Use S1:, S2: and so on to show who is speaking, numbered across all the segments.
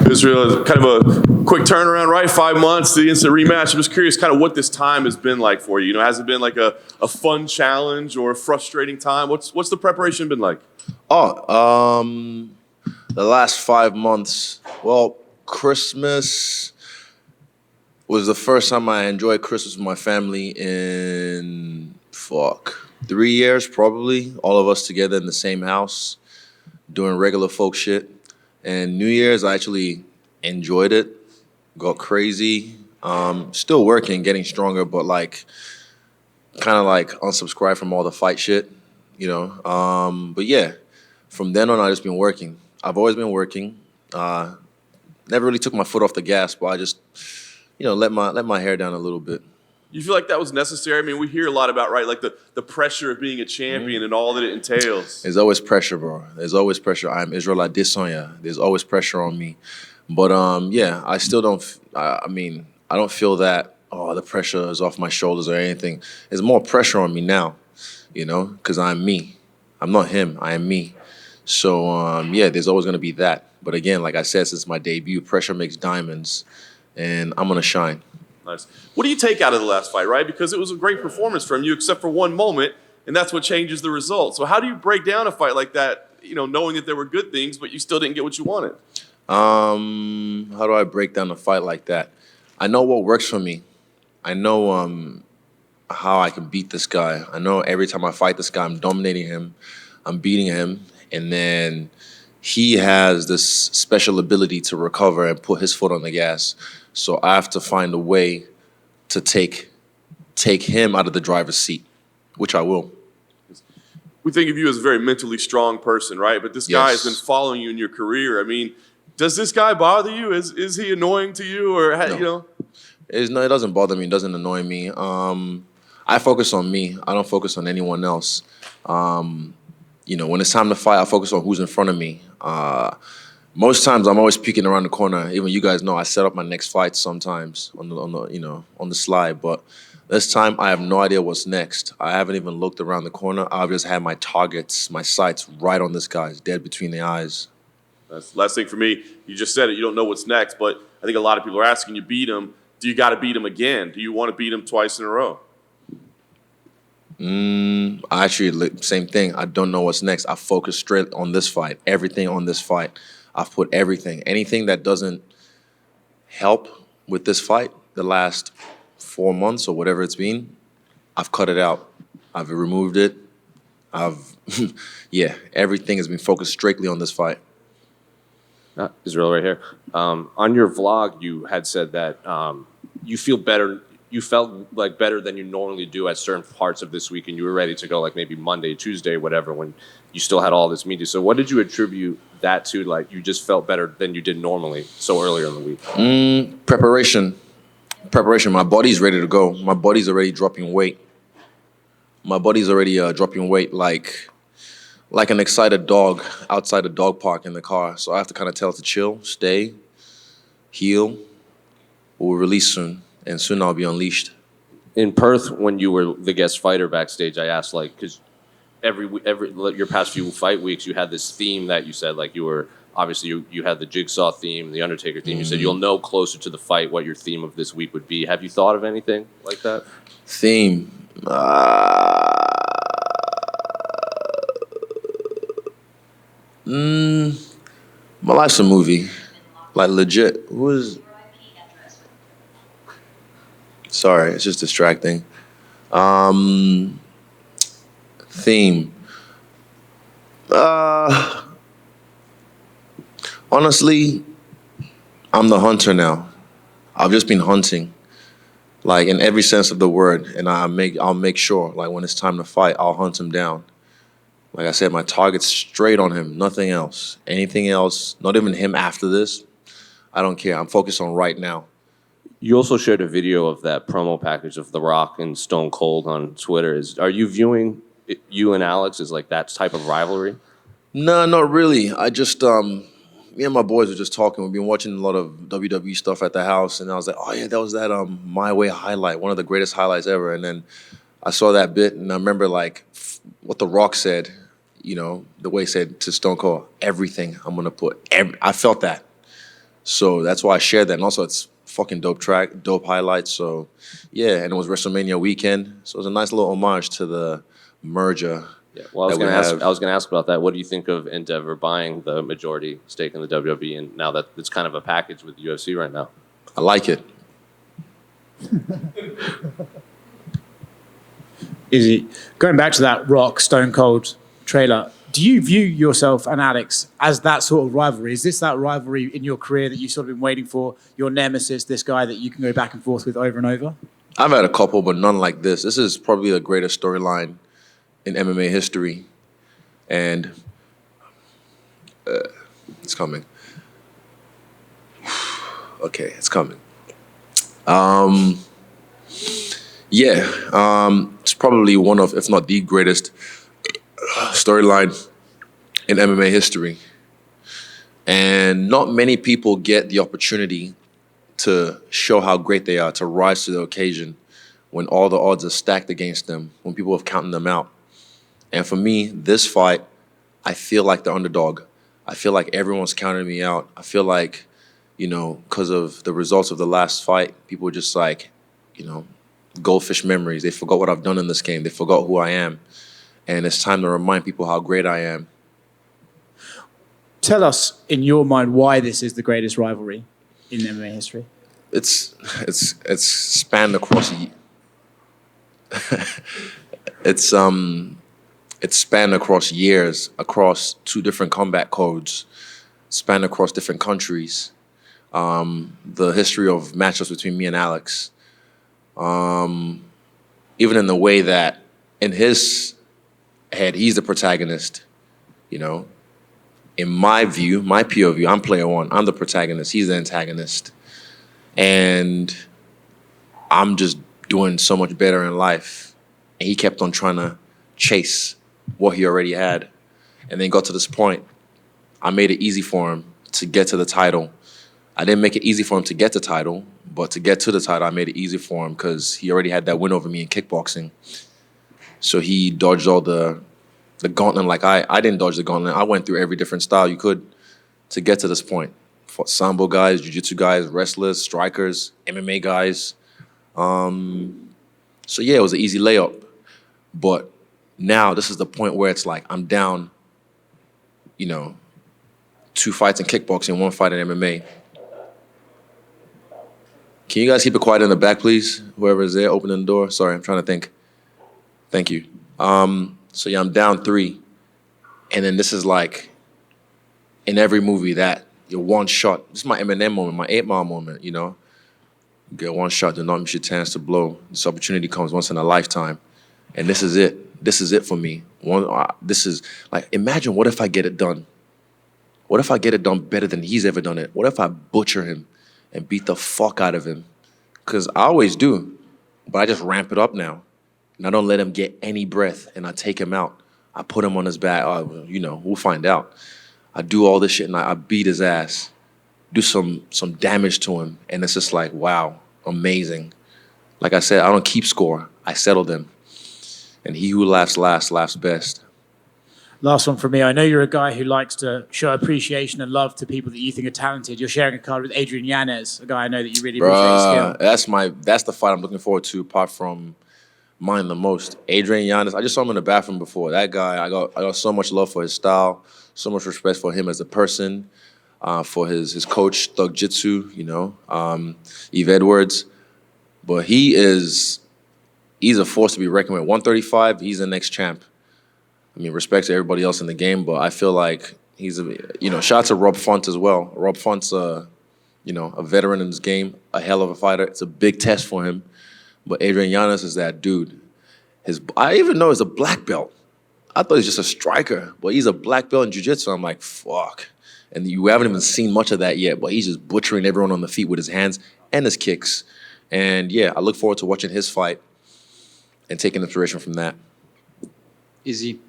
S1: Israel, kind of a quick turnaround, right? 5 months, the instant rematch. I'm just curious kind of what this time has been like for you. You know, has it been like a fun challenge or a frustrating time? What's the preparation been like?
S2: The last 5 months, well, Christmas was the first time I enjoyed Christmas with my family in, 3 years probably. All of us together in the same house, doing regular folk shit. And New Year's, I actually enjoyed it, got crazy. Still working, getting stronger, but like, kind of like unsubscribe from all the fight shit, you know. But yeah, from then on, I just been working. I've always been working. Never really took my foot off the gas, but I just, let my hair down a little bit.
S1: You feel like that was necessary? I mean, we hear a lot about, right, like the pressure of being a champion and all that it entails.
S2: There's always pressure, bro. There's always pressure. I'm Israel Adesanya. There's always pressure on me. But yeah, I still don't. I don't feel that. Oh, the pressure is off my shoulders or anything. There's more pressure on me now, because I'm me. I'm not him. I am me. So yeah, there's always gonna be that. But again, like I said, since my debut, pressure makes diamonds, and I'm gonna shine.
S1: Nice. What do you take out of the last fight, right? Because it was a great performance from you, except for one moment, and that's what changes the result. So how do you break down a fight like that, knowing that there were good things, but you still didn't get what you wanted?
S2: How do I break down a fight like that? I know what works for me. I know how I can beat this guy. I know every time I fight this guy, I'm dominating him, I'm beating him, and then he has this special ability to recover and put his foot on the gas. So I have to find a way to take him out of the driver's seat, which I will.
S1: We think of you as a very mentally strong person, right? But this guy has been following you in your career. I mean, does this guy bother you? Is he annoying to you, or
S2: No. It doesn't bother me. It doesn't annoy me. I focus on me. I don't focus on anyone else. When it's time to fight, I focus on who's in front of me. Most times, I'm always peeking around the corner. Even you guys know I set up my next fight sometimes on the slide. But this time, I have no idea what's next. I haven't even looked around the corner. I've just had my targets, my sights right on this guy, dead between the eyes.
S1: That's the last thing for me. You just said it. You don't know what's next, but I think a lot of people are asking you beat him. Do you got to beat him again? Do you want to beat him twice in a row?
S2: Actually, same thing. I don't know what's next. I focus straight on this fight. Everything on this fight. I've put everything. Anything that doesn't help with this fight, the last 4 months or whatever it's been, I've cut it out. I've removed it. Everything has been focused strictly on this fight.
S3: Israel right here. On your vlog, you had said that you feel better. You felt like better than you normally do at certain parts of this week, and you were ready to go like maybe Monday, Tuesday, whatever, when you still had all this media. So what did you attribute that to? Like you just felt better than you did normally so earlier in the week?
S2: Preparation. My body's ready to go. My body's already dropping weight. Dropping weight like an excited dog outside a dog park in the car. So I have to kind of tell it to chill, stay, heal. We'll release soon, and soon I'll be unleashed.
S3: In Perth, when you were the guest fighter backstage, I asked because every your past few fight weeks, you had this theme that you said you were obviously you had the Jigsaw theme, the Undertaker theme. You said you'll know closer to the fight what your theme of this week would be. Have you thought of anything like that?
S2: Theme. My life's a movie, like legit. Sorry, it's just distracting. Theme. Honestly, I'm the hunter now. I've just been hunting, in every sense of the word, and I'll make sure, when it's time to fight, I'll hunt him down. Like I said, my target's straight on him, nothing else. Anything else, not even him after this, I don't care. I'm focused on right now.
S3: You also shared a video of that promo package of The Rock and Stone Cold on Twitter. Are you viewing you and Alex as that type of rivalry?
S2: No, not really. I just, me and my boys were just talking. We've been watching a lot of WWE stuff at the house, and I was like, oh yeah, that was that My Way highlight, one of the greatest highlights ever. And then I saw that bit, and I remember what The Rock said, the way he said to Stone Cold, everything I'm gonna put. I felt that. So that's why I shared that. And also, it's fucking dope highlights. So, yeah, and it was WrestleMania weekend. So it was a nice little homage to the merger.
S3: Yeah. Well, I was gonna ask about that. What do you think of Endeavor buying the majority stake in the WWE, and now that it's kind of a package with the UFC right now?
S2: I like it.
S4: Izzy, going back to that Rock Stone Cold trailer, do you view yourself and Alex as that sort of rivalry? Is this that rivalry in your career that you've sort of been waiting for, your nemesis, this guy that you can go back and forth with over and over?
S2: I've had a couple, but none like this. This is probably the greatest storyline in MMA history. And it's coming. Okay, it's coming. It's probably one of, if not the greatest storyline in MMA history. And not many people get the opportunity to show how great they are, to rise to the occasion when all the odds are stacked against them, when people have counted them out. And for me, this fight, I feel like the underdog. I feel like everyone's counting me out. I feel like, because of the results of the last fight, people were just like, goldfish memories. They forgot what I've done in this game. They forgot who I am. And it's time to remind people how great I am.
S4: Tell us, in your mind, why this is the greatest rivalry in MMA history.
S2: It's spanned across it's spanned across years, across 2 different combat codes, spanned across different countries. The history of matchups between me and Alex, even in the way that in his head he's the protagonist, In my view, my POV, I'm player one. I'm the protagonist. He's the antagonist. And I'm just doing so much better in life. And he kept on trying to chase what he already had. And then got to this point. I made it easy for him to get to the title. I didn't make it easy for him to get the title, but to get to the title, I made it easy for him because he already had that win over me in kickboxing. So he dodged all the gauntlet. Like I didn't dodge the gauntlet. I went through every different style you could to get to this point. Fought sambo guys, jiu-jitsu guys, wrestlers, strikers, MMA guys. So yeah, it was an easy layup. But now this is the point where it's like I'm down, 2 fights in kickboxing, 1 fight in MMA. Can you guys keep it quiet in the back, please? Whoever's there, opening the door. Sorry, I'm trying to think. Thank you. So yeah, I'm down 3. And then this is like in every movie that you're one shot. This is my Eminem moment, my 8 Mile moment, You get one shot, do not miss your chance to blow. This opportunity comes once in a lifetime. And this is it. This is it for me. This is like, imagine what if I get it done? What if I get it done better than he's ever done it? What if I butcher him and beat the fuck out of him? Because I always do, but I just ramp it up now. And I don't let him get any breath, and I take him out. I put him on his back. We'll find out. I do all this shit, and I beat his ass, do some damage to him, and it's just like, wow, amazing. Like I said, I don't keep score. I settle them. And he who laughs last laughs best.
S4: Last one from me. I know you're a guy who likes to show appreciation and love to people that you think are talented. You're sharing a card with Adrian Yanez, a guy I know that you really appreciate his skill.
S2: That's the fight I'm looking forward to, apart from mine the most. Adrian Yanez, I just saw him in the bathroom before. That guy, I got so much love for his style, so much respect for him as a person, for his coach, Thug Jitsu, Eve Edwards. But he's a force to be reckoned with. 135, he's the next champ. I mean, respect to everybody else in the game, but I feel like he's shout out to Rob Font as well. Rob Font's a veteran in this game, a hell of a fighter. It's a big test for him. But Adrian Yanez is that dude. I even know he's a black belt. I thought he's just a striker, but he's a black belt in jiu-jitsu. I'm like, fuck. And you haven't even seen much of that yet, but he's just butchering everyone on the feet with his hands and his kicks. And yeah, I look forward to watching his fight and taking inspiration from that.
S5: Izzy,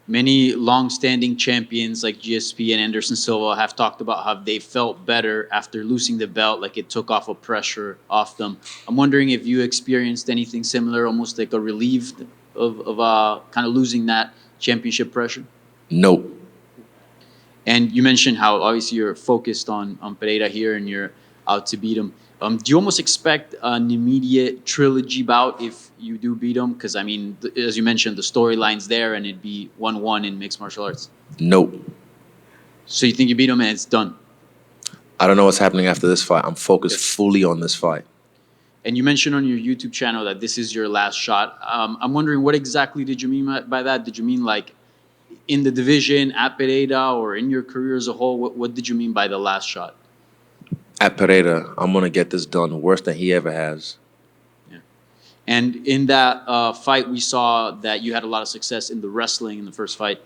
S5: many long-standing champions like GSP and Anderson Silva have talked about how they felt better after losing the belt, like it took off a pressure off them. I'm wondering if you experienced anything similar, almost like a relief of kind of losing that championship pressure?
S2: Nope.
S5: And you mentioned how obviously you're focused on Pereira here and you're out to beat him. Do you almost expect an immediate trilogy bout if you do beat him? Because, I mean, as you mentioned, the storyline's there and it'd be 1-1 in mixed martial arts.
S2: Nope.
S5: So you think you beat him and it's done?
S2: I don't know what's happening after this fight. I'm focused fully on this fight.
S5: And you mentioned on your YouTube channel that this is your last shot. I'm wondering, what exactly did you mean by that? Did you mean like in the division, at Pereira, or in your career as a whole? What did you mean by the last shot?
S2: At Pereira, I'm going to get this done worse than he ever has.
S5: Yeah. And in that fight, we saw that you had a lot of success in the wrestling in the first fight.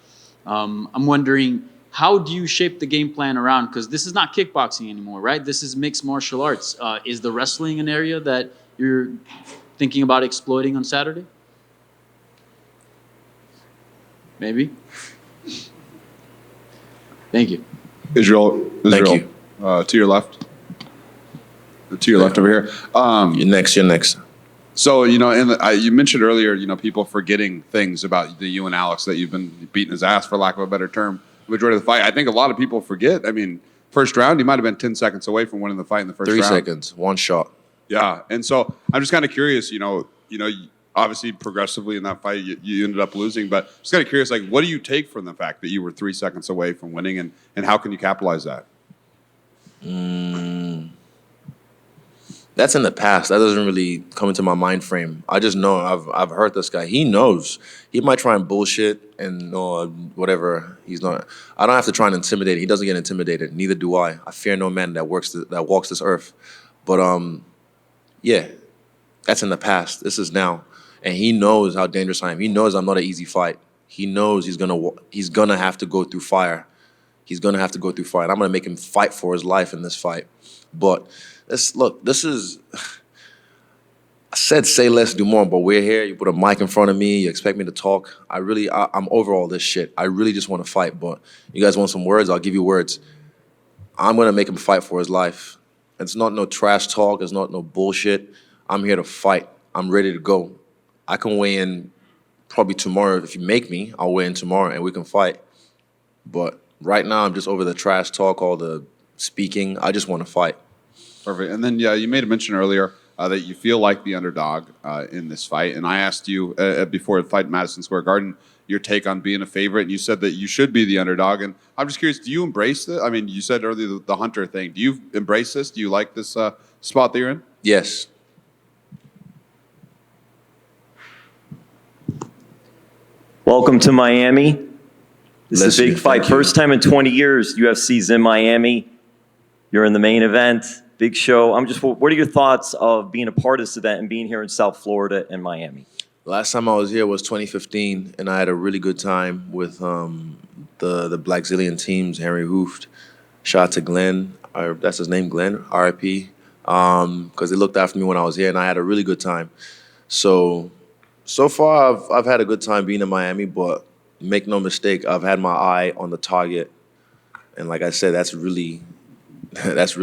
S5: I'm wondering, how do you shape the game plan around? Because this is not kickboxing anymore, right? This is mixed martial arts. Is the wrestling an area that you're thinking about exploiting on Saturday? Maybe. Thank you.
S6: Israel.
S2: Thank you.
S6: To your left. To your left over here.
S2: You're next.
S6: So, you know, you mentioned earlier, you know, people forgetting things about you and Alex, that you've been beating his ass, for lack of a better term, the majority of the fight. I think a lot of people forget. I mean, first round, you might have been 10 seconds away from winning the fight in the first
S2: 3
S6: round.
S2: seconds, one shot.
S6: Yeah. And so I'm just kind of curious, you know, obviously progressively in that fight, you ended up losing, but just kind of curious, like, what do you take from the fact that you were 3 seconds away from winning, and how can you capitalize that?
S2: That's in the past. That doesn't really come into my mind frame. I just know I've heard this guy. He knows. He might try and bullshit and whatever. He's not. I don't have to try and intimidate. He doesn't get intimidated. Neither do I. I fear no man that walks this earth. But yeah, that's in the past. This is now, and he knows how dangerous I am. He knows I'm not an easy fight. He knows he's gonna have to go through fire. He's gonna have to go through fire. And I'm gonna make him fight for his life in this fight. But this is, I said say less, do more, but we're here. You put a mic in front of me. You expect me to talk. I'm over all this shit. I really just want to fight, but you guys want some words? I'll give you words. I'm going to make him fight for his life. It's not no trash talk. It's not no bullshit. I'm here to fight. I'm ready to go. I can weigh in probably tomorrow. If you make me, I'll weigh in tomorrow and we can fight. But right now, I'm just over the trash talk, all the speaking. I just want to fight.
S6: Perfect. And then, yeah, you made a mention earlier that you feel like the underdog in this fight. And I asked you before the fight in Madison Square Garden your take on being a favorite, and you said that you should be the underdog. And I'm just curious, do you embrace this? I mean, you said earlier the Hunter thing. Do you embrace this? Do you like this spot that you're in?
S2: Yes.
S7: Welcome to Miami. This is
S2: Bless
S7: a big
S2: you.
S7: fight.
S2: Thank you.
S7: First time in 20 years UFC's in Miami. You're in the main event. Big show. What are your thoughts of being a part of this event and being here in South Florida and Miami?
S2: Last time I was here was 2015, and I had a really good time with the Black Zillion teams, Henry Hooft. Shout out to Glenn. That's his name, Glenn, RIP. Because they looked after me when I was here, and I had a really good time. So far, I've had a good time being in Miami, but make no mistake, I've had my eye on the target. And like I said, that's really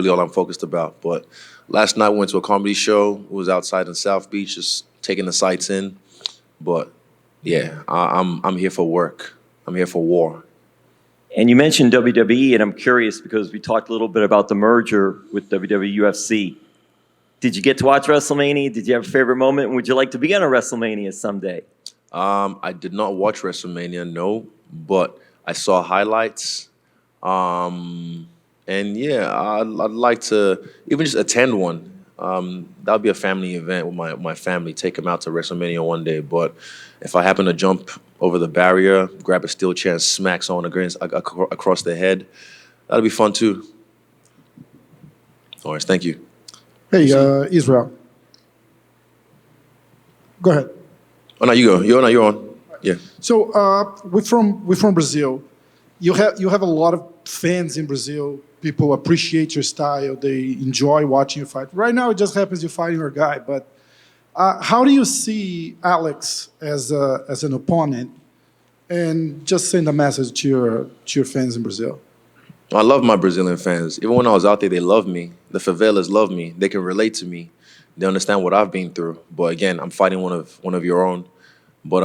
S2: all I'm focused about. But last night we went to a comedy show. It was outside in South Beach, just taking the sights in. But yeah, I'm here for work. I'm here for war.
S7: And you mentioned WWE, and I'm curious because we talked a little bit about the merger with WWE UFC. Did you get to watch WrestleMania? Did you have a favorite moment? Would you like to be on a WrestleMania someday?
S2: I did not watch WrestleMania, no, but I saw highlights. And yeah, I'd like to even just attend one. That would be a family event with my family, take them out to WrestleMania one day. But if I happen to jump over the barrier, grab a steel chair and smack someone across the head, that'll be fun too. All right, thank you.
S8: Hey, Israel. Go ahead.
S2: Oh no, you go. You're on. Yeah.
S8: So we're from Brazil. You have a lot of fans in Brazil. People appreciate your style. They enjoy watching you fight. Right now, it just happens you're fighting your guy. But how do you see Alex as an opponent? And just send a message to your fans in Brazil.
S2: I love my Brazilian fans. Even when I was out there, they love me. The favelas love me. They can relate to me. They understand what I've been through. But again, I'm fighting one of your own. But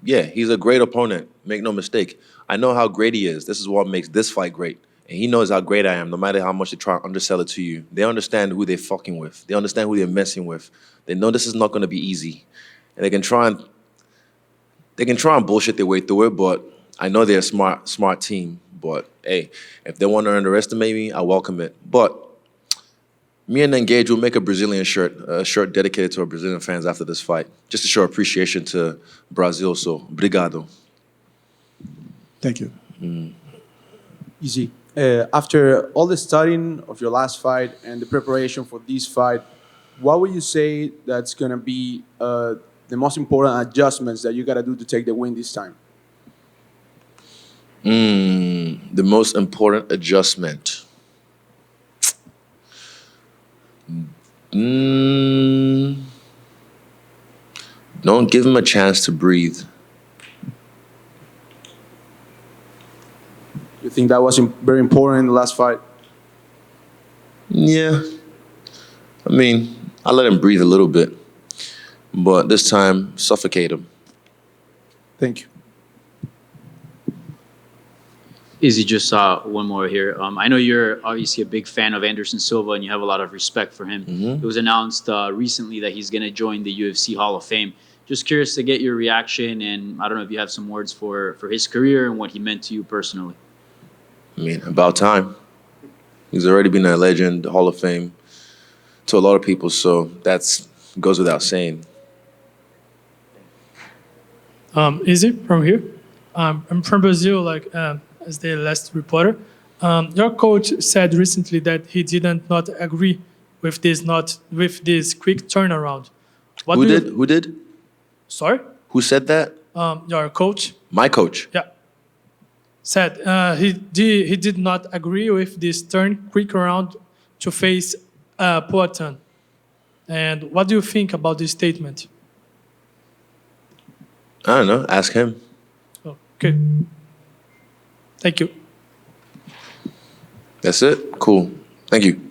S2: yeah, he's a great opponent. Make no mistake. I know how great he is. This is what makes this fight great. And he knows how great I am, no matter how much they try to undersell it to you. They understand who they're fucking with. They understand who they're messing with. They know this is not going to be easy. And they can try and bullshit their way through it, but I know they're a smart team. But hey, if they want to underestimate me, I welcome it. But me and Engage will make a Brazilian shirt, a shirt dedicated to our Brazilian fans after this fight, just to show appreciation to Brazil. So, obrigado.
S8: Thank you.
S9: Easy. After all the studying of your last fight and the preparation for this fight, what would you say that's going to be the most important adjustments that you got to do to take the win this time?
S2: The most important adjustment. Don't give him a chance to breathe.
S9: You think that was very important in the last fight?
S2: Yeah. I mean, I let him breathe a little bit, but this time, suffocate him.
S9: Thank you.
S5: Izzy, just one more here. I know you're obviously a big fan of Anderson Silva and you have a lot of respect for him. It was announced recently that he's going to join the UFC Hall of Fame. Just curious to get your reaction, and I don't know if you have some words for his career and what he meant to you personally.
S2: I mean, about time. He's already been a legend, Hall of Fame to a lot of people, so that goes without saying.
S10: Izzy from here. I'm from Brazil, as the last reporter. Your coach said recently that he didn't not agree with this quick turnaround.
S2: Who did?
S10: Sorry?
S2: Who said that?
S10: Your coach.
S2: My coach.
S10: Yeah. Said he did not agree with this quick round to face Poatan. And what do you think about this statement?
S2: I don't know. Ask him.
S10: Okay. Thank you.
S2: That's it? Cool. Thank you.